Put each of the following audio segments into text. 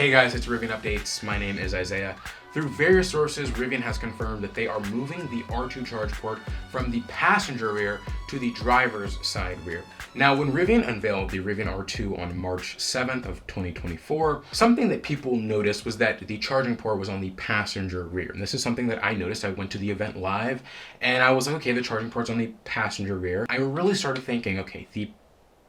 Hey guys, it's Rivian Updates. My name is Isaiah. Through various sources, Rivian has confirmed that they are moving the R2 charge port from the passenger rear to the driver's side rear. Now, when Rivian unveiled the Rivian R2 on March 7th of 2024, something that people noticed was that the charging port was on the passenger rear. And this is something that I noticed. I went to the event live and I was like, okay, the charging port's on the passenger rear. I really started thinking, okay, the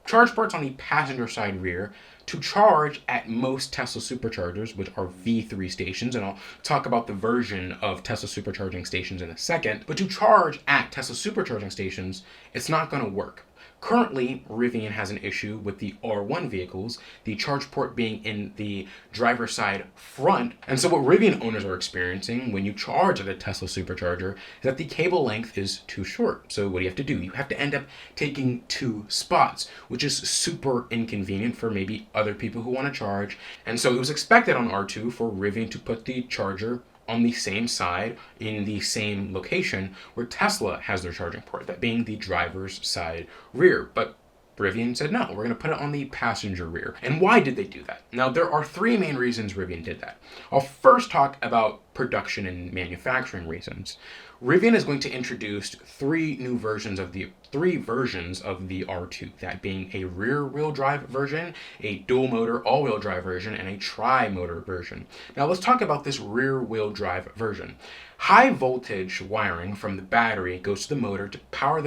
charge ports on the passenger side rear to charge at most Tesla superchargers, which are V3 stations, and I'll talk about the version of Tesla supercharging stations in a second, but to charge at Tesla supercharging stations, it's not going to work. Currently, Rivian has an issue with the R1 vehicles, the charge port being in the driver's side front. And so what Rivian owners are experiencing when you charge at a Tesla supercharger is that the cable length is too short. So what do you have to do? You have to end up taking two spots, which is super inconvenient for maybe other people who want to charge. And so it was expected on R2 for Rivian to put the charger on the same side in the same location where Tesla has their charging port, that being the driver's side rear. But Rivian said, no, we're going to put it on the passenger rear. And why did they do that? Now, there are three main reasons Rivian did that. I'll first talk about production and manufacturing reasons. Rivian is going to introduce three versions of the R2, that being a rear-wheel drive version, a dual-motor all-wheel drive version, and a tri-motor version. Now let's talk about this rear-wheel drive version. High voltage wiring from the battery goes to the motor to power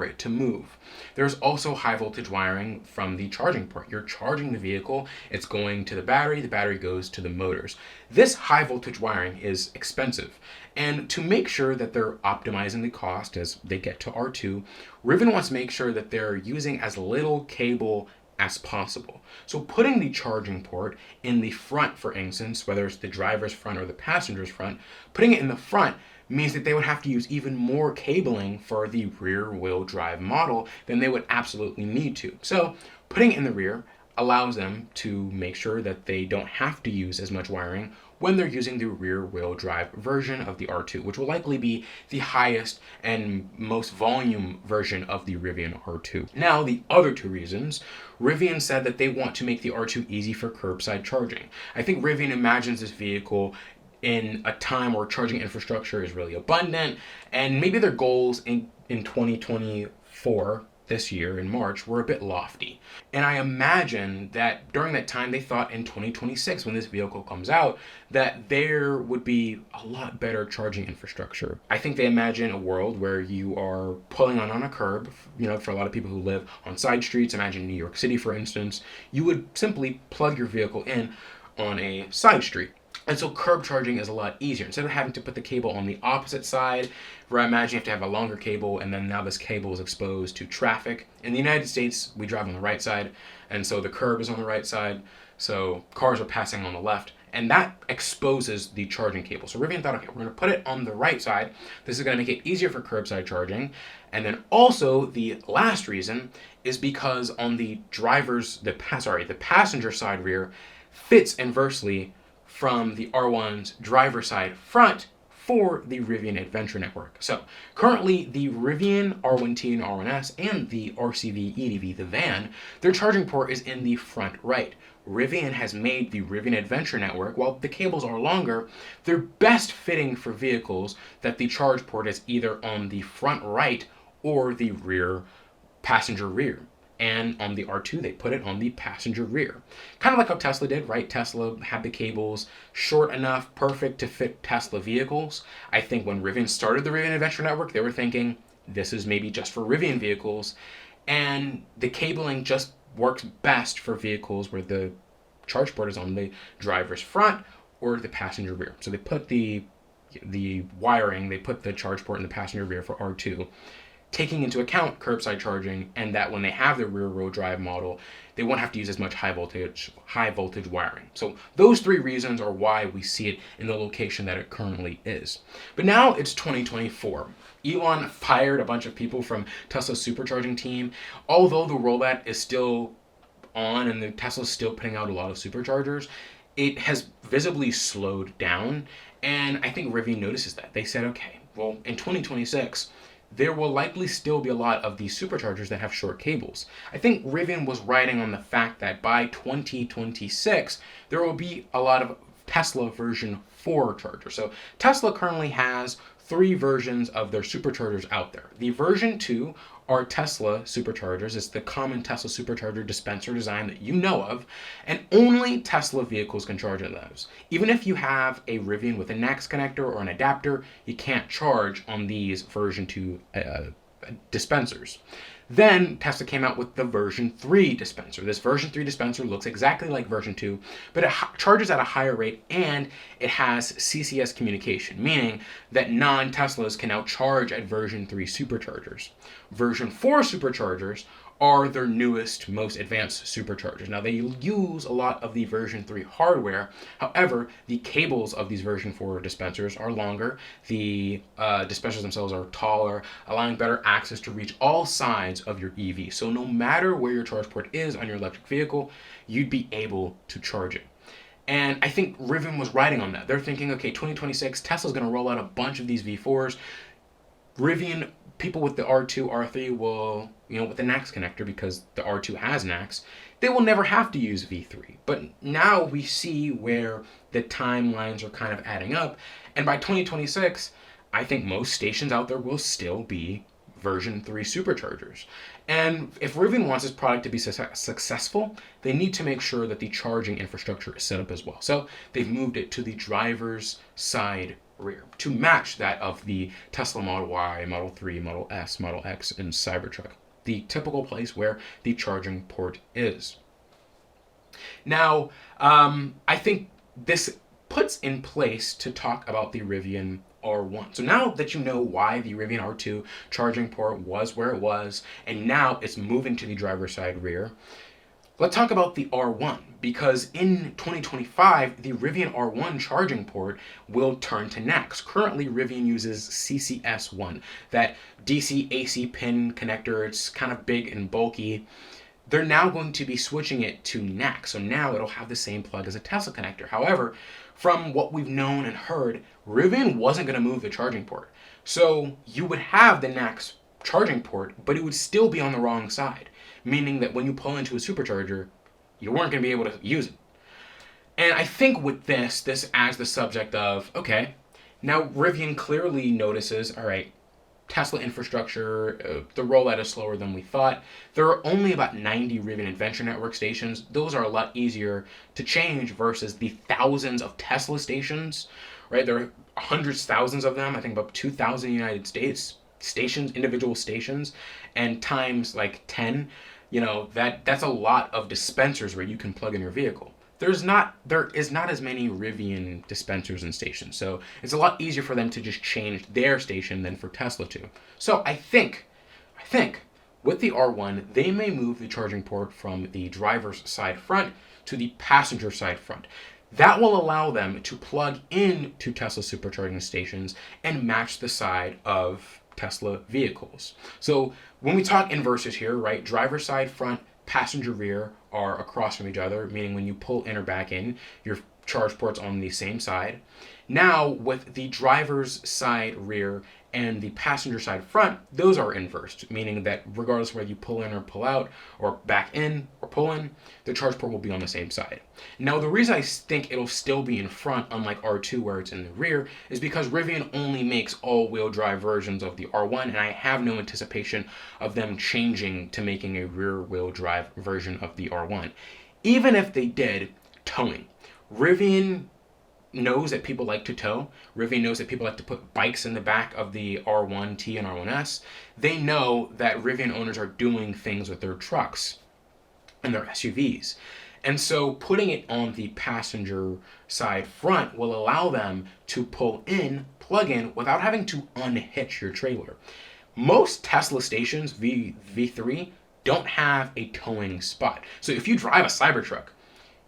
it to move. There's also high voltage wiring from the charging port. You're charging the vehicle, it's going to the battery goes to the motors. This high voltage wiring is expensive. And to make sure that they're optimizing the cost as they get to R2, Rivian wants to make sure that they're using as little cable as possible. So putting the charging port in the front, for instance, whether it's the driver's front or the passenger's front, putting it in the front means that they would have to use even more cabling for the rear-wheel drive model than they would absolutely need to. So putting it in the rear allows them to make sure that they don't have to use as much wiring when they're using the rear-wheel drive version of the R2, which will likely be the highest and most volume version of the Rivian R2. Now, the other two reasons, Rivian said that they want to make the R2 easy for curbside charging. I think Rivian imagines this vehicle in a time where charging infrastructure is really abundant, and maybe their goals in 2024, this year in March, were a bit lofty. And I imagine that during that time they thought in 2026, when this vehicle comes out, that there would be a lot better charging infrastructure. I think they imagine a world where you are pulling on a curb, for a lot of people who live on side streets, imagine New York City for instance, you would simply plug your vehicle in on a side street. And so curb charging is a lot easier. Instead of having to put the cable on the opposite side, where I imagine you have to have a longer cable, and then now this cable is exposed to traffic. In the United States, we drive on the right side, and so the curb is on the right side, so cars are passing on the left, and that exposes the charging cable. So Rivian thought, okay, we're going to put it on the right side. This is going to make it easier for curbside charging. And then also the last reason is because on the passenger side rear fits inversely from the R1's driver side front for the Rivian Adventure Network. So currently the Rivian R1T and R1S and the RCV EDV, the van, their charging port is in the front right. Rivian has made the Rivian Adventure Network, while the cables are longer, they're best fitting for vehicles that the charge port is either on the front right or the passenger rear. And on the R2, they put it on the passenger rear. Kind of like how Tesla did, right? Tesla had the cables short enough, perfect to fit Tesla vehicles. I think when Rivian started the Rivian Adventure Network, they were thinking, this is maybe just for Rivian vehicles. And the cabling just works best for vehicles where the charge port is on the driver's front or the passenger rear. So they put the wiring, they put the charge port in the passenger rear for R2, taking into account curbside charging, and that when they have their rear-wheel drive model, they won't have to use as much high voltage wiring. So those three reasons are why we see it in the location that it currently is. But now it's 2024. Elon fired a bunch of people from Tesla's supercharging team. Although the rollout is still on and the Tesla's still putting out a lot of superchargers, it has visibly slowed down. And I think Rivian notices that. They said, okay, well, in 2026, there will likely still be a lot of these superchargers that have short cables. I think Rivian was writing on the fact that by 2026, there will be a lot of Tesla version 4 chargers. So Tesla currently has 3 versions of their superchargers out there. The version 2 are Tesla superchargers. It's the common Tesla supercharger dispenser design that you know of, and only Tesla vehicles can charge in those. Even if you have a Rivian with a NACS connector or an adapter, you can't charge on these version 2 dispensers. Then Tesla came out with the version 3 dispenser. This version 3 dispenser looks exactly like version 2, but it charges at a higher rate and it has CCS communication, meaning that non-Teslas can now charge at version 3 superchargers. Version 4 superchargers are their newest, most advanced superchargers. Now, they use a lot of the version 3 hardware. However, the cables of these version 4 dispensers are longer. The dispensers themselves are taller, allowing better access to reach all sides of your EV. So no matter where your charge port is on your electric vehicle, you'd be able to charge it. And I think Rivian was riding on that. They're thinking, okay, 2026, Tesla's going to roll out a bunch of these V4s. Rivian, people with the R2, R3 will, with the NACS connector, because the R2 has NACS, they will never have to use V3. But now we see where the timelines are kind of adding up. And by 2026, I think most stations out there will still be version 3 superchargers. And if Rivian wants this product to be successful, they need to make sure that the charging infrastructure is set up as well. So they've moved it to the driver's side rear to match that of the Tesla Model Y, Model 3, Model S, Model X, and Cybertruck, the typical place where the charging port is. Now, I think this puts in place to talk about the Rivian R1. So now that you know why the Rivian R2 charging port was where it was, and now it's moving to the driver's side rear, let's talk about the R1, because in 2025, the Rivian R1 charging port will turn to NACS. Currently, Rivian uses CCS1, that DC AC pin connector. It's kind of big and bulky. They're now going to be switching it to NACS, so now it'll have the same plug as a Tesla connector. However, from what we've known and heard, Rivian wasn't going to move the charging port. So you would have the NACS charging port, but it would still be on the wrong side, meaning that when you pull into a supercharger, you weren't going to be able to use it. And I think with this adds the subject of, okay, now Rivian clearly notices, all right, Tesla infrastructure, the rollout is slower than we thought. There are only about 90 Rivian Adventure Network stations. Those are a lot easier to change versus the thousands of Tesla stations, right? There are hundreds, thousands of them. I think about 2,000 United States stations, individual stations, and times like 10, that's a lot of dispensers where you can plug in your vehicle. There is not as many Rivian dispensers and stations, so it's a lot easier for them to just change their station than for Tesla to. So I think with the R1, they may move the charging port from the driver's side front to the passenger side front. That will allow them to plug into Tesla supercharging stations and match the side of Tesla vehicles. So when we talk inverses here, right, driver's side front, passenger rear are across from each other, meaning when you pull in or back in, your charge port's on the same side. Now, with the driver's side rear and the passenger side front, those are inversed, meaning that regardless of whether you pull in or pull out, or back in or pull in, the charge port will be on the same side. Now, the reason I think it'll still be in front, unlike R2 where it's in the rear, is because Rivian only makes all-wheel drive versions of the R1, and I have no anticipation of them changing to making a rear-wheel drive version of the R1. Even if they did, towing. Rivian knows that people like to tow. Rivian knows that people like to put bikes in the back of the R1T and R1S. They know that Rivian owners are doing things with their trucks and their SUVs. And so putting it on the passenger side front will allow them to pull in, plug in, without having to unhitch your trailer. Most Tesla stations, V3, don't have a towing spot. So if you drive a Cybertruck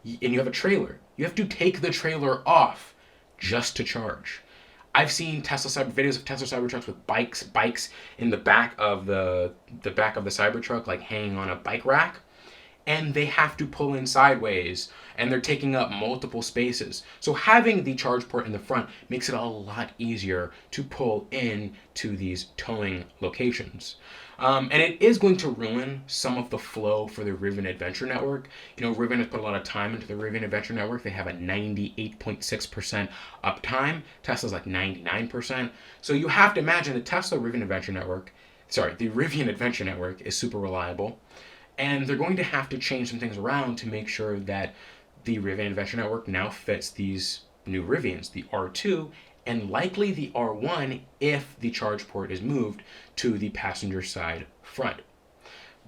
and you have a trailer, you have to take the trailer off just to charge. I've seen videos of Tesla Cybertrucks with bikes in the back of the back of the Cybertruck, like hanging on a bike rack. and they have to pull in sideways, and they're taking up multiple spaces. So having the charge port in the front makes it a lot easier to pull in to these towing locations. And it is going to ruin some of the flow for the Rivian Adventure Network. You know, Rivian has put a lot of time into the Rivian Adventure Network. They have a 98.6% uptime. Tesla's like 99%. So you have to imagine the Rivian Adventure Network is super reliable. And they're going to have to change some things around to make sure that the Rivian Adventure Network now fits these new Rivians, the R2 and likely the R1 if the charge port is moved to the passenger side front.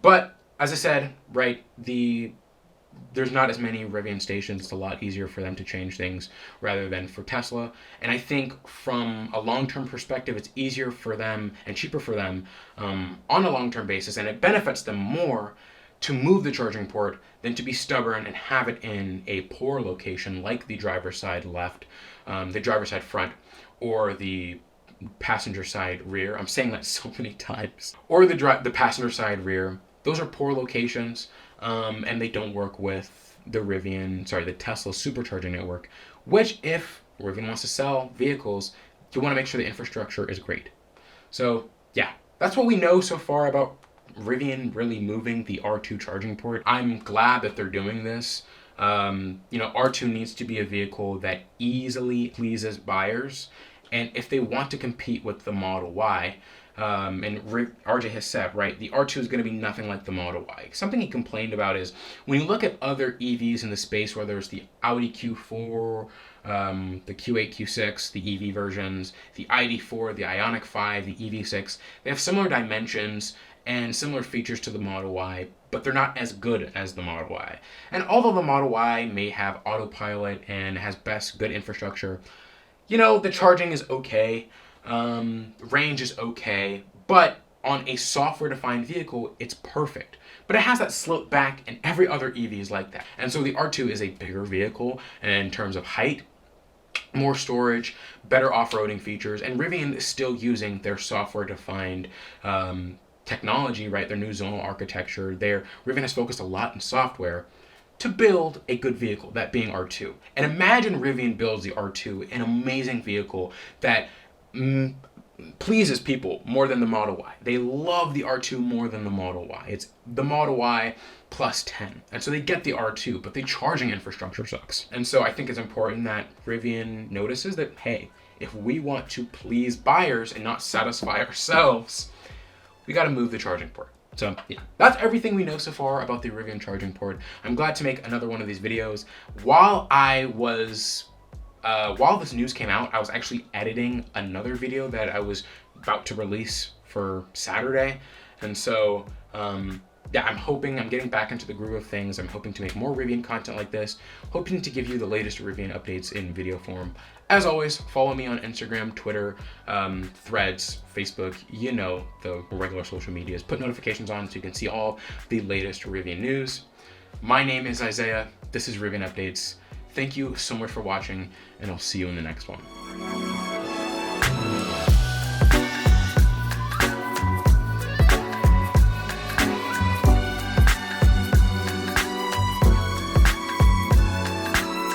But as I said, right, there's not as many Rivian stations. It's a lot easier for them to change things rather than for Tesla. And I think from a long-term perspective, it's easier for them and cheaper for them on a long-term basis, and it benefits them more to move the charging port than to be stubborn and have it in a poor location like the driver's side left, the driver's side front, or the passenger side rear. I'm saying that so many times. Or the passenger side rear. Those are poor locations, and they don't work with the Tesla supercharging network, which if Rivian wants to sell vehicles, you want to make sure the infrastructure is great. So yeah, that's what we know so far about Rivian really moving the R2 charging port. I'm glad that they're doing this. R2 needs to be a vehicle that easily pleases buyers. And if they want to compete with the Model Y, and RJ has said, right, the R2 is going to be nothing like the Model Y. Something he complained about is when you look at other EVs in the space, whether it's the Audi Q4, the Q8, Q6, the EV versions, the ID4, the Ioniq 5, the EV6, they have similar dimensions and similar features to the Model Y, but they're not as good as the Model Y. And although the Model Y may have autopilot and has good infrastructure, the charging is okay, range is okay, but on a software-defined vehicle, it's perfect. But it has that slope back, and every other EV is like that. And so the R2 is a bigger vehicle in terms of height, more storage, better off-roading features, and Rivian is still using their software-defined technology, right? Their new zonal architecture. Rivian has focused a lot in software to build a good vehicle, that being R2. And imagine Rivian builds the R2, an amazing vehicle that pleases people more than the Model Y. They love the R2 more than the Model Y. It's the Model Y plus 10. And so they get the R2, but the charging infrastructure sucks. And so I think it's important that Rivian notices that, hey, if we want to please buyers and not satisfy ourselves, we got to move the charging port. So yeah, that's everything we know so far about the Rivian charging port. I'm glad to make another one of these videos. While this news came out, I was actually editing another video that I was about to release for Saturday. And so, I'm getting back into the groove of things. I'm hoping to make more Rivian content like this, hoping to give you the latest Rivian updates in video form. As always, follow me on Instagram, Twitter, Threads, Facebook, the regular social medias. Put notifications on so you can see all the latest Rivian news. My name is Isaiah. This is Rivian Updates. Thank you so much for watching, and I'll see you in the next one.